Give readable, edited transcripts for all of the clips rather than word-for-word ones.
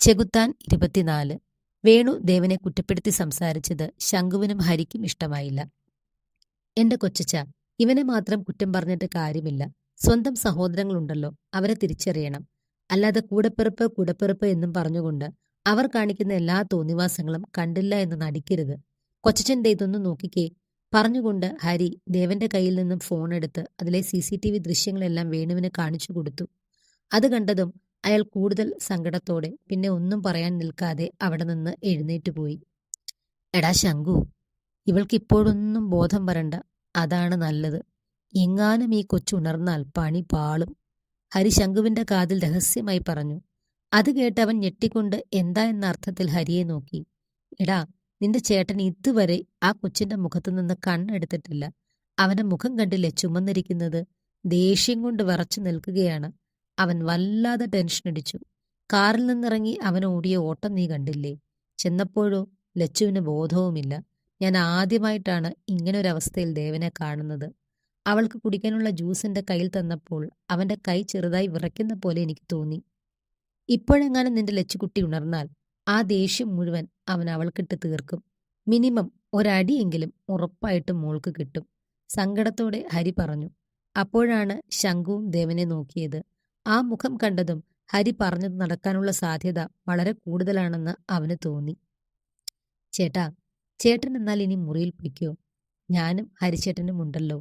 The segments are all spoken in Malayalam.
ചെകുത്താൻ 24. വേണു ദേവനെ കുറ്റപ്പെടുത്തി സംസാരിച്ചത് ശംഖുവിനും ഹരിക്കും ഇഷ്ടമായില്ല. എന്റെ കൊച്ചച്ച, ഇവനെ മാത്രം കുറ്റം പറഞ്ഞിട്ട് കാര്യമില്ല. സ്വന്തം സഹോദരങ്ങളുണ്ടല്ലോ, അവരെ തിരിച്ചറിയണം. അല്ലാതെ കൂടപ്പിറപ്പ് എന്നും പറഞ്ഞുകൊണ്ട് അവർ കാണിക്കുന്ന എല്ലാ തോന്നിവാസങ്ങളും കണ്ടില്ല എന്ന് നടിക്കരുത്. കൊച്ചച്ചൻ്റെ ഇതൊന്ന് നോക്കിക്കേ പറഞ്ഞുകൊണ്ട് ഹരി ദേവന്റെ കയ്യിൽ നിന്നും ഫോണെടുത്ത് അതിലെ CCTV ദൃശ്യങ്ങളെല്ലാം വേണുവിന് കാണിച്ചു കൊടുത്തു. അത് കണ്ടതും അയാൾ കൂടുതൽ സങ്കടത്തോടെ പിന്നെ ഒന്നും പറയാൻ നിൽക്കാതെ അവിടെ നിന്ന് എഴുന്നേറ്റുപോയി. എടാ ശംഖു, ഇവൾക്ക് ഇപ്പോഴൊന്നും ബോധം വരണ്ട, അതാണ് നല്ലത്. എങ്ങാനും ഈ കൊച്ചുണർന്നാൽ പണി പാളും. ഹരി ശംഖുവിന്റെ കാതിൽ രഹസ്യമായി പറഞ്ഞു. അത് കേട്ടവൻ ഞെട്ടിക്കൊണ്ട് എന്താ എന്ന അർത്ഥത്തിൽ ഹരിയെ നോക്കി. എടാ, നിന്റെ ചേട്ടൻ ഇതുവരെ ആ കൊച്ചിന്റെ മുഖത്തു നിന്ന് കണ്ണെടുത്തിട്ടില്ല. അവന്റെ മുഖം കണ്ടില്ലേ ചുമന്നിരിക്കുന്നത്? ദേഷ്യം കൊണ്ട് വിറച്ചു നിൽക്കുകയാണ്. അവൻ വല്ലാതെ ടെൻഷനടിച്ചു. കാറിൽ നിന്നിറങ്ങി അവൻ ഓടിയ ഓട്ടം നീ കണ്ടില്ലേ? ചെന്നപ്പോഴോ ലച്ചുവിന് ബോധവുമില്ല. ഞാൻ ആദ്യമായിട്ടാണ് ഇങ്ങനൊരവസ്ഥയിൽ ദേവനെ കാണുന്നത്. അവൾക്ക് കുടിക്കാനുള്ള ജ്യൂസ് എൻ്റെ കയ്യിൽ തന്നപ്പോൾ അവൻ്റെ കൈ ചെറുതായി വിറയ്ക്കുന്ന പോലെ എനിക്ക് തോന്നി. ഇപ്പോഴെങ്ങാനും നിന്റെ ലച്ചുകുട്ടി ഉണർന്നാൽ ആ ദേഷ്യം മുഴുവൻ അവൻ അവൾക്കിട്ട് തീർക്കും. മിനിമം ഒരടിയെങ്കിലും ഉറപ്പായിട്ടും മോൾക്ക് കിട്ടും. സങ്കടത്തോടെ ഹരി പറഞ്ഞു. അപ്പോഴാണ് ശംഖുവും ദേവനെ നോക്കിയത്. ആ മുഖം കണ്ടതും ഹരി പറഞ്ഞത് നടക്കാനുള്ള സാധ്യത വളരെ കൂടുതലാണെന്ന് അവന് തോന്നി. ചേട്ടാ, ചേട്ടൻ എന്നാൽ ഇനി മുറിയിൽ പിടിക്കോ? ഞാനും ഹരിച്ചേട്ടനും ഉണ്ടല്ലോ,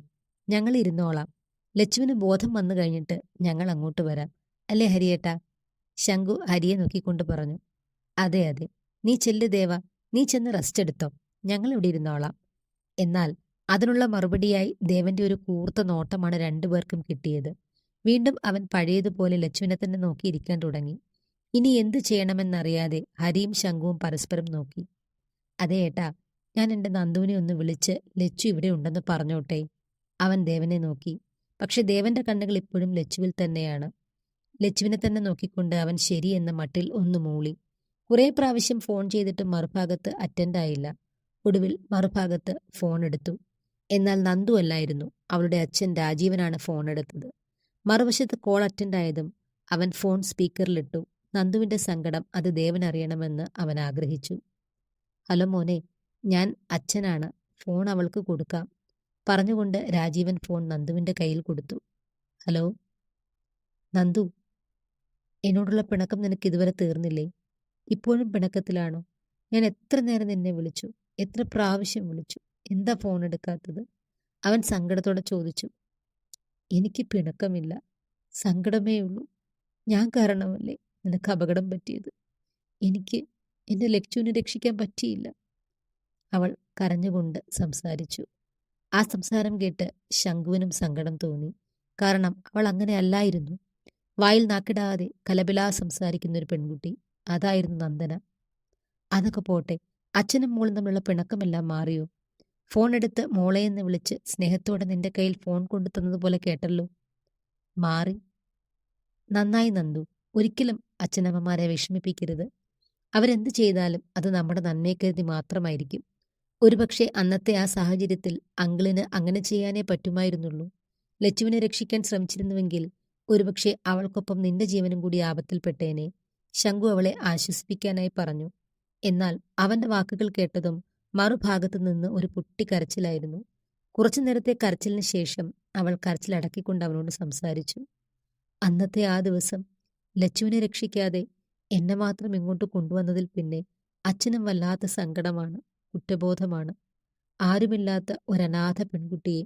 ഞങ്ങൾ ഇരുന്നോളാം. ലച്ചുവിന് ബോധം വന്നു കഴിഞ്ഞിട്ട് ഞങ്ങൾ അങ്ങോട്ട് വരാം, അല്ലേ ഹരിയേട്ടാ? ശംഖു ഹരിയെ നോക്കിക്കൊണ്ട് പറഞ്ഞു. അതെ അതെ, നീ ചെല്ല് ദേവ, നീ ചെന്ന് റെസ്റ്റ് എടുത്തോ, ഞങ്ങൾ ഇവിടെ ഇരുന്നോളാം. എന്നാൽ അതിനുള്ള മറുപടിയായി ദേവന്റെ ഒരു കൂർത്ത നോട്ടമാണ് രണ്ടുപേർക്കും കിട്ടിയത്. വീണ്ടും അവൻ പഴയതുപോലെ ലച്ചുവിനെ തന്നെ നോക്കിയിരിക്കാൻ തുടങ്ങി. ഇനി എന്തു ചെയ്യണമെന്നറിയാതെ ഹരിയും ശംഖുവും പരസ്പരം നോക്കി. അതെ ഏട്ടാ, ഞാൻ എൻ്റെ നന്ദുവിനെ ഒന്ന് വിളിച്ച് ലച്ചു ഇവിടെ ഉണ്ടെന്ന് പറഞ്ഞോട്ടെ? അവൻ ദേവനെ നോക്കി. പക്ഷെ ദേവന്റെ കണ്ണുകൾ ഇപ്പോഴും ലച്ചുവിൽ തന്നെയാണ്. ലച്ചുവിനെ തന്നെ നോക്കിക്കൊണ്ട് അവൻ ശരി എന്ന മട്ടിൽ ഒന്ന് മൂളി. കുറേ പ്രാവശ്യം ഫോൺ ചെയ്തിട്ട് മറുഭാഗത്ത് അറ്റൻഡായില്ല. ഒടുവിൽ മറുഭാഗത്ത് ഫോൺ എടുത്തു. എന്നാൽ നന്ദു അല്ലായിരുന്നു, അവളുടെ അച്ഛൻ രാജീവനാണ് ഫോൺ എടുത്തത്. മറുവശത്ത് കോൾ അറ്റൻഡായതും അവൻ ഫോൺ സ്പീക്കറിലിട്ടു. നന്ദുവിൻ്റെ സങ്കടം അത് ദേവൻ അറിയണമെന്ന് അവൻ ആഗ്രഹിച്ചു. ഹലോ മോനെ, ഞാൻ അച്ഛനാണ്, ഫോൺ അവൾക്ക് കൊടുക്കാം പറഞ്ഞുകൊണ്ട് രാജീവൻ ഫോൺ നന്ദുവിൻ്റെ കയ്യിൽ കൊടുത്തു. ഹലോ നന്ദു, എന്നോടുള്ള പിണക്കം നിനക്ക് ഇതുവരെ തീർന്നില്ലേ? ഇപ്പോഴും പിണക്കത്തിലാണോ? ഞാൻ എത്ര നേരം നിന്നെ വിളിച്ചു, എത്ര പ്രാവശ്യം വിളിച്ചു, എന്താ ഫോൺ എടുക്കാത്തത്? അവൻ സങ്കടത്തോടെ ചോദിച്ചു. എനിക്ക് പിണക്കമില്ല, സങ്കടമേ ഉള്ളൂ. ഞാൻ കാരണമല്ലേ നിനക്ക് അപകടം പറ്റിയത്. എനിക്ക് എൻ്റെ ലച്ചുവിനെ രക്ഷിക്കാൻ പറ്റിയില്ല. അവൾ കരഞ്ഞുകൊണ്ട് സംസാരിച്ചു. ആ സംസാരം കേട്ട് ശംഖുവിനും സങ്കടം തോന്നി. കാരണം അവൾ അങ്ങനെ അല്ലായിരുന്നു. വായിൽ നാക്കിടാതെ കലപിലാ സംസാരിക്കുന്ന ഒരു പെൺകുട്ടി, അതായിരുന്നു നന്ദന. അതൊക്കെ പോട്ടെ, അച്ഛനും മോളും തമ്മിലുള്ള പിണക്കമെല്ലാം മാറിയോ? ഫോൺ എടുത്ത് മോളെയെന്ന് വിളിച്ച് സ്നേഹത്തോടെ നിന്റെ കയ്യിൽ ഫോൺ കൊണ്ടു തന്നതുപോലെ കേട്ടല്ലോ. മാറി. നന്നായി നന്ദു, ഒരിക്കലും അച്ഛനമ്മമാരെ വിഷമിപ്പിക്കരുത്. അവരെന്ത് ചെയ്താലും അത് നമ്മുടെ നന്മയെ കരുതി മാത്രമായിരിക്കും. ഒരുപക്ഷെ അന്നത്തെ ആ സാഹചര്യത്തിൽ അങ്കിളിന് അങ്ങനെ ചെയ്യാനേ പറ്റുമായിരുന്നുള്ളൂ. ലച്ചുവിനെ രക്ഷിക്കാൻ ശ്രമിച്ചിരുന്നുവെങ്കിൽ ഒരുപക്ഷെ അവൾക്കൊപ്പം നിന്റെ ജീവനും കൂടി ആപത്തിൽപ്പെട്ടേനെ. ശംഖു അവളെ ആശ്വസിപ്പിക്കാനായി പറഞ്ഞു. എന്നാൽ അവന്റെ വാക്കുകൾ കേട്ടതും മറുഭാഗത്തു നിന്ന് ഒരു പൊട്ടിക്കരച്ചിലായിരുന്നു. കുറച്ചു നേരത്തെ കരച്ചിലിന് ശേഷം അവൾ കരച്ചിലടക്കിക്കൊണ്ട് അവനോട് സംസാരിച്ചു. അന്നത്തെ ആ ദിവസം ലച്ചുവിനെ രക്ഷിക്കാതെ എന്നെ മാത്രം ഇങ്ങോട്ട് കൊണ്ടുവന്നതിൽ പിന്നെ അച്ഛനും വല്ലാത്ത സങ്കടമാണ്, കുറ്റബോധമാണ്. ആരുമില്ലാത്ത ഒരനാഥ പെൺകുട്ടിയെ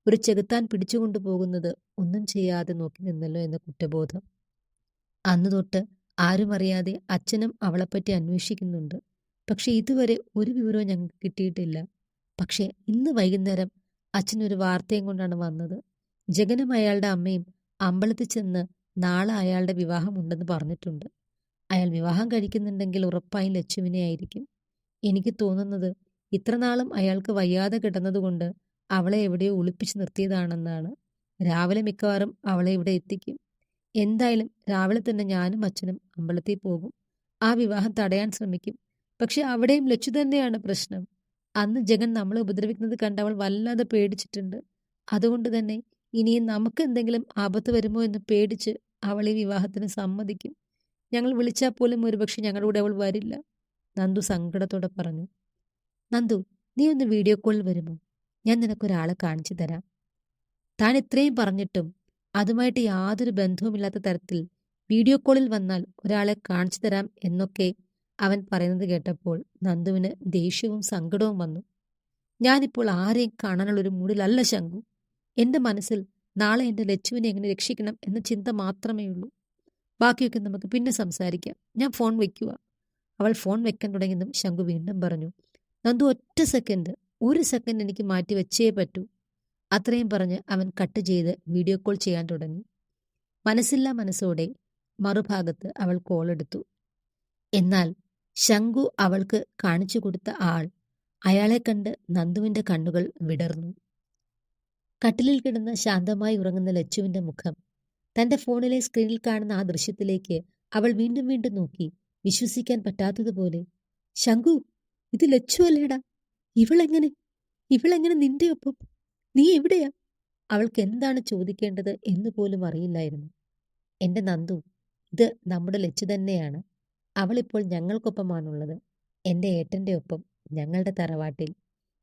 ഒരു ചെകുത്താൻ പിടിച്ചുകൊണ്ടുപോകുന്നത് ഒന്നും ചെയ്യാതെ നോക്കി നിന്നല്ലോ എന്ന കുറ്റബോധം. അന്നു തൊട്ട് ആരും അറിയാതെ അച്ഛനും അവളെപ്പറ്റി അന്വേഷിക്കുന്നുണ്ട്. പക്ഷെ ഇതുവരെ ഒരു വിവരവും ഞങ്ങൾക്ക് കിട്ടിയിട്ടില്ല. പക്ഷേ ഇന്ന് വൈകുന്നേരം അച്ഛൻ ഒരു വാർത്തയും കൊണ്ടാണ് വന്നത്. ജഗനും അയാളുടെ അമ്മയും അമ്പലത്തിൽ ചെന്ന് നാളെ അയാളുടെ വിവാഹം ഉണ്ടെന്ന് പറഞ്ഞിട്ടുണ്ട്. അയാൾ വിവാഹം കഴിക്കുന്നുണ്ടെങ്കിൽ ഉറപ്പായും ലച്ചുവിനെ ആയിരിക്കും. എനിക്ക് തോന്നുന്നത് ഇത്രനാളും അയാൾക്ക് വയ്യാതെ കിടന്നതുകൊണ്ട് അവളെ എവിടെയോ ഒളിപ്പിച്ചു നിർത്തിയതാണെന്നാണ്. രാവിലെ മിക്കവാറും അവളെ ഇവിടെ എത്തിക്കും. എന്തായാലും രാവിലെ തന്നെ ഞാനും അച്ഛനും അമ്പലത്തിൽ പോകും. ആ വിവാഹം തടയാൻ ശ്രമിക്കും. പക്ഷെ അവിടെയും ലച്ചു തന്നെയാണ് പ്രശ്നം. അന്ന് ജഗൻ നമ്മളെ ഉപദ്രവിക്കുന്നത് കണ്ട് അവൾ വല്ലാതെ പേടിച്ചിട്ടുണ്ട്. അതുകൊണ്ട് തന്നെ ഇനിയും നമുക്ക് എന്തെങ്കിലും ആപത്ത് വരുമോ എന്ന് പേടിച്ച് അവൾ ഈ വിവാഹത്തിന് സമ്മതിക്കും. ഞങ്ങൾ വിളിച്ചാൽ പോലും ഒരുപക്ഷെ ഞങ്ങളുടെ കൂടെ അവൾ വരില്ല. നന്ദു സങ്കടത്തോടെ പറഞ്ഞു. നന്ദു, നീ ഒന്ന് വീഡിയോ കോളിൽ വരുമോ? ഞാൻ നിനക്കൊരാളെ കാണിച്ചു തരാം. താൻ ഇത്രയും പറഞ്ഞിട്ടും അതുമായിട്ട് യാതൊരു ബന്ധവുമില്ലാത്ത തരത്തിൽ വീഡിയോ കോളിൽ വന്നാൽ ഒരാളെ കാണിച്ചു തരാം എന്നൊക്കെ അവൻ പറയുന്നത് കേട്ടപ്പോൾ നന്ദുവിന് ദേഷ്യവും സങ്കടവും വന്നു. ഞാനിപ്പോൾ ആരെയും കാണാനുള്ളൊരു മൂഡിലല്ല ശങ്കു. എൻ്റെ മനസ്സിൽ നാളെ എൻ്റെ ലച്ചുവിനെ എങ്ങനെ രക്ഷിക്കണം എന്ന ചിന്ത മാത്രമേ ഉള്ളൂ. ബാക്കിയൊക്കെ നമുക്ക് പിന്നെ സംസാരിക്കാം. ഞാൻ ഫോൺ വയ്ക്കുക. അവൾ ഫോൺ വെക്കാൻ തുടങ്ങിയതും ശങ്കു വീണ്ടും പറഞ്ഞു. നന്ദു, ഒറ്റ സെക്കൻഡ്, ഒരു സെക്കൻഡ് എനിക്ക് മാറ്റി വെച്ചേ പറ്റൂ. അത്രയും പറഞ്ഞ് അവൻ കട്ട് ചെയ്ത് വീഡിയോ കോൾ ചെയ്യാൻ തുടങ്ങി. മനസ്സില്ലാ മനസ്സോടെ മറുഭാഗത്ത് അവൾ കോൾ എടുത്തു. എന്നാൽ ശങ്കു അവൾക്ക് കാണിച്ചു കൊടുത്ത ആൾ, അയാളെ കണ്ട് നന്ദുവിൻ്റെ കണ്ണുകൾ വിടർന്നു. കട്ടിലിൽ കിടന്ന് ശാന്തമായി ഉറങ്ങുന്ന ലച്ചുവിൻ്റെ മുഖം, തൻ്റെ ഫോണിലെ സ്ക്രീനിൽ കാണുന്ന ആ ദൃശ്യത്തിലേക്ക് അവൾ വീണ്ടും വീണ്ടും നോക്കി, വിശ്വസിക്കാൻ പറ്റാത്തതുപോലെ. ശങ്കു, ഇത് ലച്ചു അല്ലേടാ? ഇവളെങ്ങനെ നിന്റെ ഒപ്പം? നീ എവിടെയാ? അവൾക്ക് എന്താണ് ചോദിക്കേണ്ടത് എന്ന് പോലും അറിയില്ലായിരുന്നു. എൻ്റെ നന്ദു, ഇത് നമ്മുടെ ലച്ചു തന്നെയാണ്. അവളിപ്പോൾ ഞങ്ങൾക്കൊപ്പമാണുള്ളത്. എൻ്റെ ഏട്ടൻ്റെ ഒപ്പം, ഞങ്ങളുടെ തറവാട്ടിൽ.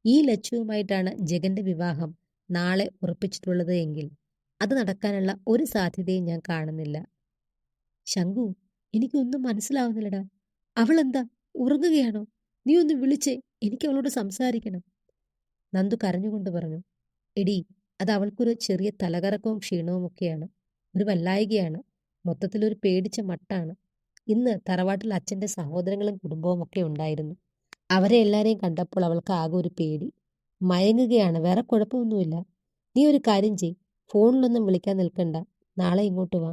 ഈ ലച്ചുവുമായിട്ടാണ് ജഗന്റെ വിവാഹം നാളെ ഉറപ്പിച്ചിട്ടുള്ളത് എങ്കിൽ അത് നടക്കാനുള്ള ഒരു സാധ്യതയും ഞാൻ കാണുന്നില്ല. ശങ്കു, എനിക്കൊന്നും മനസ്സിലാവുന്നില്ലടാ. അവളെന്താ ഉറങ്ങുകയാണോ? നീ ഒന്ന് വിളിച്ചേ, എനിക്ക് അവളോട് സംസാരിക്കണം. നന്ദു കരഞ്ഞുകൊണ്ട് പറഞ്ഞു. എടി, അത് അവൾക്കൊരു ചെറിയ തലകറക്കവും ക്ഷീണവും ഒക്കെയാണ്. ഒരു വല്ലായികയാണ്. മൊത്തത്തിലൊരു പേടിച്ച മട്ടാണ്. ഇന്ന് തറവാട്ടിൽ അച്ഛൻ്റെ സഹോദരങ്ങളും കുടുംബവും ഒക്കെ ഉണ്ടായിരുന്നു. അവരെ എല്ലാവരെയും കണ്ടപ്പോൾ അവൾക്ക് ആകെ ഒരു പേടി. മയങ്ങുകയാണ്, വേറെ കുഴപ്പമൊന്നുമില്ല. നീ ഒരു കാര്യം ചെയ്, ഫോണിലൊന്നും വിളിക്കാൻ നിൽക്കണ്ട. നാളെ ഇങ്ങോട്ട് വാ,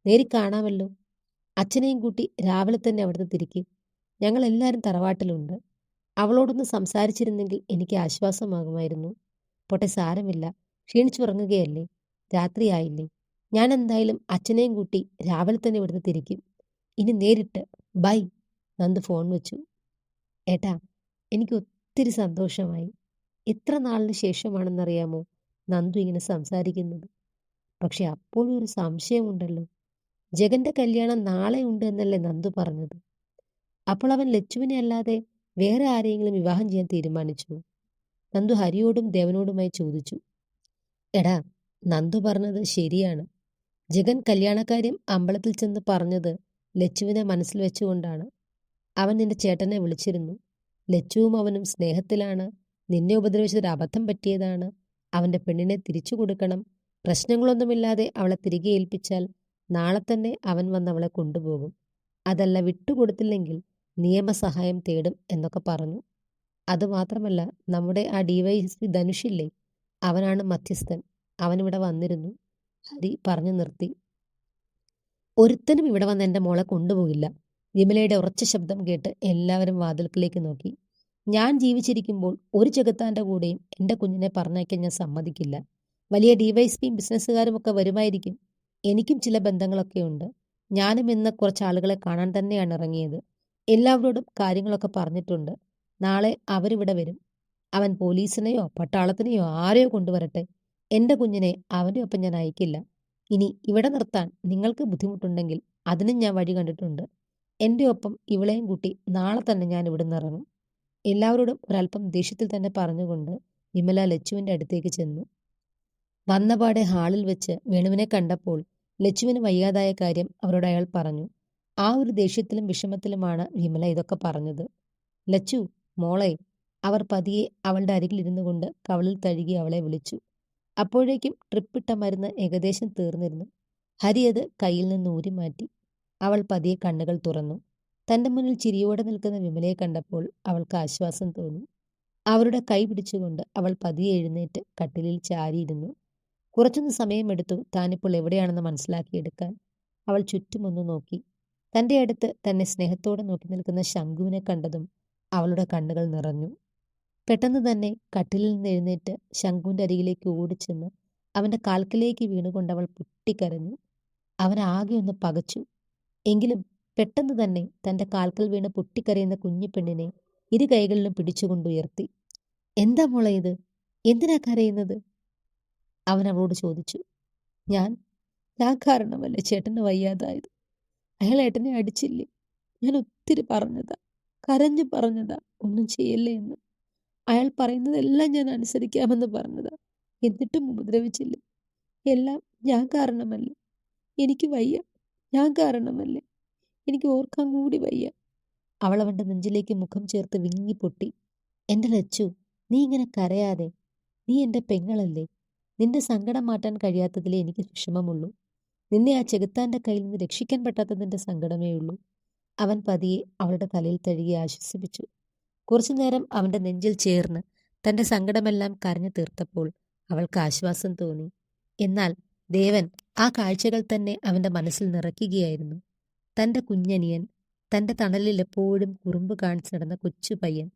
നേരി കാണാമല്ലോ. അച്ഛനെയും കൂട്ടി രാവിലെ തന്നെ അവിടുന്ന് തിരിക്കും. ഞങ്ങളെല്ലാവരും തറവാട്ടിലുണ്ട്. അവളോടൊന്ന് സംസാരിച്ചിരുന്നെങ്കിൽ എനിക്ക് ആശ്വാസമാകുമായിരുന്നു. പോട്ടെ, സാരമില്ല, ക്ഷീണിച്ചുറങ്ങുകയല്ലേ, രാത്രിയായില്ലേ. ഞാൻ എന്തായാലും അച്ഛനെയും കൂട്ടി രാവിലെ തന്നെ ഇവിടുന്ന് തിരിക്കും. ഇനി നേരിട്ട് ബൈ. നന്ദു ഫോൺ വെച്ചു. ഏട്ടാ, എനിക്ക് ഒത്തിരി സന്തോഷമായി. എത്ര നാളിന് ശേഷമാണെന്നറിയാമോ നന്ദു ഇങ്ങനെ സംസാരിക്കുന്നത്. പക്ഷെ അപ്പോഴും ഒരു സംശയമുണ്ടല്ലോ. ജഗന്റെ കല്യാണം നാളെ ഉണ്ട് എന്നല്ലേ നന്ദു പറഞ്ഞത്? അപ്പോൾ അവൻ ലച്ചുവിനെ അല്ലാതെ വേറെ ആരെയെങ്കിലും വിവാഹം ചെയ്യാൻ തീരുമാനിച്ചു? നന്ദു ഹരിയോടും ദേവനോടുമായി ചോദിച്ചു. എടാ, നന്ദു പറഞ്ഞത് ശരിയാണ്. ജഗൻ കല്യാണക്കാര്യം അമ്പലത്തിൽ ചെന്ന് പറഞ്ഞത് ലച്ചുവിനെ മനസ്സിൽ വെച്ചുകൊണ്ടാണ്. അവൻ നിന്റെ ചേട്ടനെ വിളിച്ചിരുന്നു. ലച്ചുവും അവനും സ്നേഹത്തിലാണ്. നിന്നെ ഉപദ്രവിച്ചതൊരു അബദ്ധം പറ്റിയതാണ്. അവൻ്റെ പെണ്ണിനെ തിരിച്ചു കൊടുക്കണം. പ്രശ്നങ്ങളൊന്നുമില്ലാതെ അവളെ തിരികെ ഏൽപ്പിച്ചാൽ നാളെ തന്നെ അവൻ വന്ന് അവളെ കൊണ്ടുപോകും. അതല്ല, വിട്ടുകൊടുത്തില്ലെങ്കിൽ നിയമസഹായം തേടും എന്നൊക്കെ പറഞ്ഞു. അതുമാത്രമല്ല, നമ്മുടെ ആ DYSP ധനുഷില്ലേ, അവനാണ് മധ്യസ്ഥൻ. അവനിവിടെ വന്നിരുന്നു. ഹരി പറഞ്ഞു നിർത്തി. ഒരുത്തനും ഇവിടെ വന്ന് എൻ്റെ മോളെ കൊണ്ടുപോകില്ല. വിമലയുടെ ഉറച്ച ശബ്ദം കേട്ട് എല്ലാവരും വാതിൽക്കിലേക്ക് നോക്കി. ഞാൻ ജീവിച്ചിരിക്കുമ്പോൾ ഒരു ചെകുത്താൻ്റെ കൂടെയും എൻ്റെ കുഞ്ഞിനെ പറഞ്ഞയക്കാൻ ഞാൻ സമ്മതിക്കില്ല. വലിയ DYSPയും ബിസിനസ്സുകാരും ഒക്കെ വരുമായിരിക്കും. എനിക്കും ചില ബന്ധങ്ങളൊക്കെ ഉണ്ട്. ഞാനും ഇന്ന് കുറച്ച് ആളുകളെ കാണാൻ തന്നെയാണ് ഇറങ്ങിയത്. എല്ലാവരോടും കാര്യങ്ങളൊക്കെ പറഞ്ഞിട്ടുണ്ട്. നാളെ അവരിവിടെ വരും. അവൻ പോലീസിനെയോ പട്ടാളത്തിനെയോ ആരെയോ കൊണ്ടുവരട്ടെ. എൻ്റെ കുഞ്ഞിനെ അവൻ്റെ ഒപ്പം ഞാൻ അയക്കില്ല. ഇനി ഇവിടെ നിർത്താൻ നിങ്ങൾക്ക് ബുദ്ധിമുട്ടുണ്ടെങ്കിൽ അതിനും ഞാൻ വഴി കണ്ടിട്ടുണ്ട്. എൻ്റെ ഒപ്പം ഇവളെയും കൂട്ടി നാളെ തന്നെ ഞാൻ ഇവിടുന്ന് ഇറങ്ങും. എല്ലാവരോടും ഒരല്പം ദേഷ്യത്തിൽ തന്നെ പറഞ്ഞുകൊണ്ട് വിമല ലച്ചുവിൻ്റെ അടുത്തേക്ക് ചെന്നു. വന്നപാടെ ഹാളിൽ വെച്ച് വേണുവിനെ കണ്ടപ്പോൾ ലച്ചുവിന് വയ്യാതായ കാര്യം അവരോട് അയാൾ പറഞ്ഞു. ആ ഒരു ദേഷ്യത്തിലും വിഷമത്തിലുമാണ് വിമല ഇതൊക്കെ പറഞ്ഞത്. ലച്ചു, മോളെ. അവർ പതിയെ അവളുടെ അരികിലിരുന്നു കൊണ്ട് കവളിൽ തഴുകി അവളെ വിളിച്ചു. അപ്പോഴേക്കും ട്രിപ്പിട്ട മരുന്ന് ഏകദേശം തീർന്നിരുന്നു. ഹരി അത് കയ്യിൽ നിന്ന് ഊരി മാറ്റി. അവൾ പതിയെ കണ്ണുകൾ തുറന്നു. തൻ്റെ മുന്നിൽ ചിരിയോടെ നിൽക്കുന്ന വിമലയെ കണ്ടപ്പോൾ അവൾക്ക് ആശ്വാസം തോന്നി. അവരുടെ കൈ പിടിച്ചുകൊണ്ട് അവൾ പതിയെ എഴുന്നേറ്റ് കട്ടിലിൽ ചാരിയിരുന്നു. കുറച്ചൊന്ന് സമയമെടുത്തു താനിപ്പോൾ എവിടെയാണെന്ന് മനസ്സിലാക്കിയെടുക്കാൻ. അവൾ ചുറ്റുമൊന്ന് നോക്കി. തൻ്റെ അടുത്ത് തന്നെ സ്നേഹത്തോടെ നോക്കി നിൽക്കുന്ന ശംഖുവിനെ കണ്ടതും അവളുടെ കണ്ണുകൾ നിറഞ്ഞു. പെട്ടെന്ന് തന്നെ കട്ടിലിൽ നിന്ന് എഴുന്നേറ്റ് ശംഖുവിൻ്റെ അരികിലേക്ക് ഓടിച്ചെന്ന് അവൻ്റെ കാൽക്കലേക്ക് വീണുകൊണ്ട് അവൾ പൊട്ടിക്കരഞ്ഞു. അവനാകെ ഒന്ന് പകച്ചു. എങ്കിലും പെട്ടെന്ന് തന്നെ തൻ്റെ കാൽക്കൽ വീണ് പൊട്ടിക്കരയുന്ന കുഞ്ഞു പെണ്ണിനെ ഇരു കൈകളിലും പിടിച്ചുകൊണ്ടുയർത്തി. എന്താ മോളെ ഇത്? എന്തിനാ കരയുന്നത്? അവൻ അവളോട് ചോദിച്ചു. ഞാൻ കാരണമല്ലേ ചേട്ടന് വയ്യാതായത്. അയാൾ ഏട്ടനെ അടിച്ചില്ലേ? ഞാൻ ഒത്തിരി പറഞ്ഞതാ, കരഞ്ഞു പറഞ്ഞതാ ഒന്നും ചെയ്യല്ലേ എന്ന്. അയാൾ പറയുന്നതെല്ലാം ഞാൻ അനുസരിക്കാമെന്ന് പറഞ്ഞതാ. എന്നിട്ടും ഉപദ്രവിച്ചില്ലേ? എല്ലാം ഞാൻ കാരണമല്ലേ? എനിക്ക് വയ്യ. ഞാൻ കാരണമല്ലേ? എനിക്ക് ഓർക്കാൻ കൂടി വയ്യ. അവൾ അവൻ്റെ നെഞ്ചിലേക്ക് മുഖം ചേർത്ത് വിങ്ങിപ്പൊട്ടി. എൻ്റെ ലച്ചു, നീ ഇങ്ങനെ കരയാതെ. നീ എൻ്റെ പെങ്ങളല്ലേ? നിന്റെ സങ്കടം മാറ്റാൻ കഴിയാത്തതിലേ എനിക്ക് വിഷമമുള്ളൂ. നിന്നെ ആ ചെകുത്താൻ്റെ കയ്യിൽ നിന്ന് രക്ഷിക്കാൻ പറ്റാത്തതിൻ്റെ സങ്കടമേ ഉള്ളൂ. അവൻ പതിയെ അവളുടെ തലയിൽ തഴുകി ആശ്വസിപ്പിച്ചു. കുറച്ചു നേരം അവൻ്റെ നെഞ്ചിൽ ചേർന്ന് തൻ്റെ സങ്കടമെല്ലാം കരഞ്ഞു തീർത്തപ്പോൾ അവൾക്ക് ആശ്വാസം തോന്നി. എന്നാൽ ദേവൻ ആ കാഴ്ചകൾ തന്നെ അവൻ്റെ മനസ്സിൽ നിറയ്ക്കുകയായിരുന്നു. തൻ്റെ കുഞ്ഞനിയൻ, തൻ്റെ തണലിൽ എപ്പോഴും കുറുമ്പ് കാണിച്ചു നടന്ന കൊച്ചു പയ്യൻ,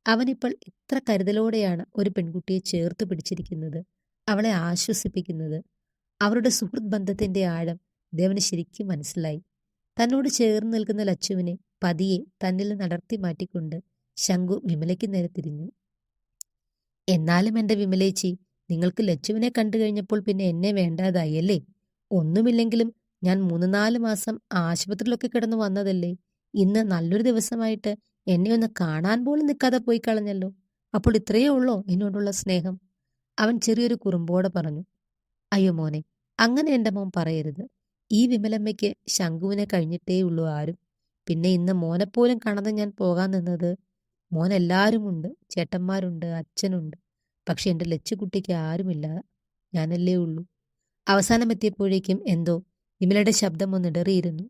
അവനിപ്പോൾ എത്ര കരുതലോടെയാണ് ഒരു പെൺകുട്ടിയെ ചേർത്ത് പിടിച്ചിരിക്കുന്നത്, അവളെ ആശ്വസിപ്പിക്കുന്നത്. അവരുടെ സുഹൃത്ത് ബന്ധത്തിൻ്റെ ആഴം ദേവന് ശരിക്കും മനസ്സിലായി. തന്നോട് ചേർന്ന് നിൽക്കുന്ന ലച്ചുവിനെ പതിയെ തന്നിൽ നടത്തി മാറ്റിക്കൊണ്ട് ശങ്കു വിമലയ്ക്ക് നേരെ തിരിഞ്ഞു. എന്നാലും എൻ്റെ വിമലേച്ചി, നിങ്ങൾക്ക് ലച്ചുവിനെ കണ്ടു കഴിഞ്ഞപ്പോൾ പിന്നെ എന്നെ വേണ്ടാതായി അല്ലേ? ഒന്നുമില്ലെങ്കിലും ഞാൻ 3-4 മാസം ആശുപത്രിയിലൊക്കെ കിടന്നു വന്നതല്ലേ? ഇന്ന് നല്ലൊരു ദിവസമായിട്ട് എന്നെ ഒന്ന് കാണാൻ പോലും നിൽക്കാതെ പോയി കളഞ്ഞല്ലോ. അപ്പോൾ ഇത്രയേ ഉള്ളോ എന്നോടുള്ള സ്നേഹം? അവൻ ചെറിയൊരു കുറുമ്പോടെ പറഞ്ഞു. അയ്യോ മോനെ, അങ്ങനെ എൻ്റെ മോൻ പറയരുത്. ഈ വിമലമ്മയ്ക്ക് ശങ്കുവിനെ കഴിഞ്ഞിട്ടേ ഉള്ളൂ ആരും. പിന്നെ ഇന്ന് മോനെപ്പോലും കാണാതെ ഞാൻ പോകാൻ നിന്നത്. മോൻ എല്ലാവരുമുണ്ട്, ചേട്ടന്മാരുണ്ട്, അച്ഛനുണ്ട്. പക്ഷെ എൻ്റെ ലച്ചുകുട്ടിക്ക് ആരുമില്ല, ഞാനല്ലേ ഉള്ളൂ. അവസാനം എത്തിയപ്പോഴേക്കും എന്തോ വിമലയുടെ ശബ്ദം ഒന്നിടറിയിരുന്നു.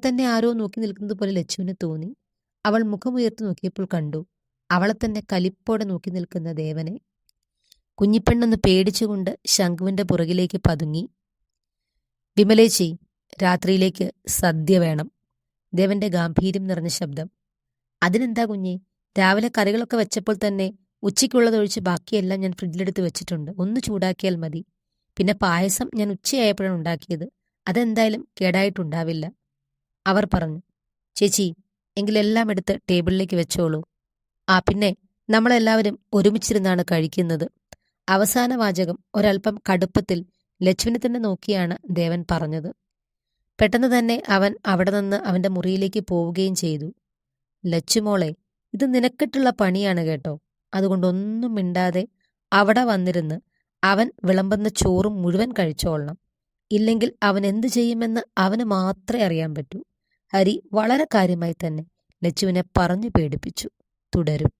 തന്നെ ആരോ നോക്കി നിൽക്കുന്നത് പോലെ ലച്ചുവിന് തോന്നി. അവൾ മുഖമുയർത്തി നോക്കിയപ്പോൾ കണ്ടു അവളെ തന്നെ കലിപ്പോടെ നോക്കി നിൽക്കുന്ന ദേവനെ. കുഞ്ഞിപ്പെണ്ണൊന്ന് പേടിച്ചുകൊണ്ട് ശംഖുവിൻ്റെ പുറകിലേക്ക് പതുങ്ങി. വിമലേച്ചി, രാത്രിയിലേക്ക് സദ്യ വേണം. ദേവന്റെ ഗാംഭീര്യം നിറഞ്ഞ ശബ്ദം. അതിനെന്താ കുഞ്ഞേ, രാവിലെ കറികളൊക്കെ വെച്ചപ്പോൾ തന്നെ ഉച്ചയ്ക്കുള്ളതൊഴിച്ച് ബാക്കിയെല്ലാം ഞാൻ ഫ്രിഡ്ജിലെടുത്ത് വെച്ചിട്ടുണ്ട്. ഒന്ന് ചൂടാക്കിയാൽ മതി. പിന്നെ പായസം ഞാൻ ഉച്ചയായപ്പോഴാണ് ഉണ്ടാക്കിയത്. അതെന്തായാലും കേടായിട്ടുണ്ടാവില്ല, അവർ പറഞ്ഞു. ചേച്ചി, എങ്കിലെല്ലാം എടുത്ത് ടേബിളിലേക്ക് വെച്ചോളൂ. ആ പിന്നെ, നമ്മളെല്ലാവരും ഒരുമിച്ചിരുന്നാണ് കഴിക്കുന്നത്. അവസാന വാചകം ഒരൽപ്പം കടുപ്പത്തിൽ ലച്ചുവിനെ തന്നെ നോക്കിയാണ് ദേവൻ പറഞ്ഞത്. പെട്ടെന്ന് തന്നെ അവൻ അവിടെ നിന്ന് അവൻ്റെ മുറിയിലേക്ക് പോവുകയും ചെയ്തു. ലച്ചുമോളെ, ഇത് നിനക്കിട്ടുള്ള പണിയാണ് കേട്ടോ. അതുകൊണ്ടൊന്നും മിണ്ടാതെ അവിടെ വന്നിരുന്ന് അവൻ വിളമ്പുന്ന ചോറും മുഴുവൻ കഴിച്ചോളണം. ഇല്ലെങ്കിൽ അവൻ എന്തു ചെയ്യുമെന്ന് അവന് മാത്രമേ അറിയാൻ പറ്റൂ. ഹരി വളരെ കാര്യമായി തന്നെ ലച്ചുവിനെ പറഞ്ഞു പേടിപ്പിച്ചു. തുടരും.